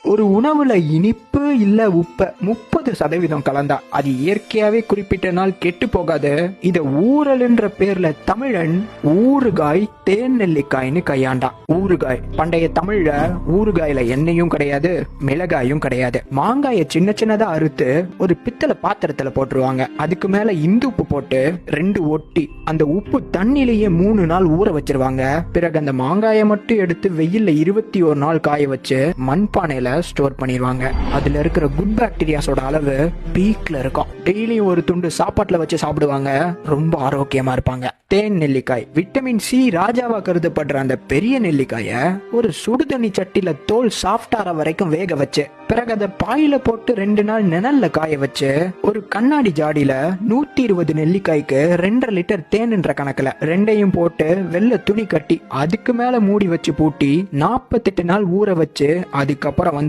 ஒரு உணவுல இனிப்பு இல்ல உப்ப 30% கலந்தா அது இயற்கையாவே குறிப்பிட்ட நாள் கெட்டு போகாது. இத ஊறல்ன்ற பேர்ல தமிழன் ஊறுகாய் தேன் நெல்லிக்காய்னு கையாண்டா. ஊறுகாய் பண்டைய தமிழ்ல ஊறுகாயில எண்ணெயும் கிடையாது, மிளகாயும் கிடையாது. மாங்காய சின்ன சின்னதா அறுத்து ஒரு பித்தளை பாத்திரத்துல போட்டுருவாங்க. அதுக்கு மேல இந்து உப்பு போட்டு 2 ஒட்டி அந்த உப்பு தண்ணிலேயே 3 நாள் ஊற வச்சிருவாங்க. பிறகு அந்த மாங்காயை மட்டும் எடுத்து வெயில்ல 21 நாள் காய வச்சு மண்பானையில ஸ்டோர் பண்ணிடுவாங்க. அதுல இருக்கிற குட் பாக்டீரியாஸோட அளவு பீக்ல இருக்கும். டெய்லியும் ஒரு துண்டு சாப்பாட்டுல வச்சு சாப்பிடுவாங்க. ரொம்ப ஆரோக்கியமா இருப்பாங்க. தேன் நெல்லிக்காய் விட்டமின் சி ராஜாவா கருதப்படுற அந்த பெரிய நெல்லிக்காய ஒரு சுடுதண்ணி சட்டில தோல் சாஃப்டார வரைக்கும் வேக வச்சு பிறகு அதை பாயில போட்டு 2 நாள் நிழல்ல காய வச்சு ஒரு கண்ணாடி ஜாடியில 120 நெல்லிக்காய்க்கு 2.5 லிட்டர் தேன்ன்ற கணக்குல 2ஐயும் போட்டு வெள்ளை துணி கட்டி அதுக்கு மேல மூடி வச்சு பூட்டி 48 நாள் ஊற வச்சு அதுக்கப்புறம் வந்து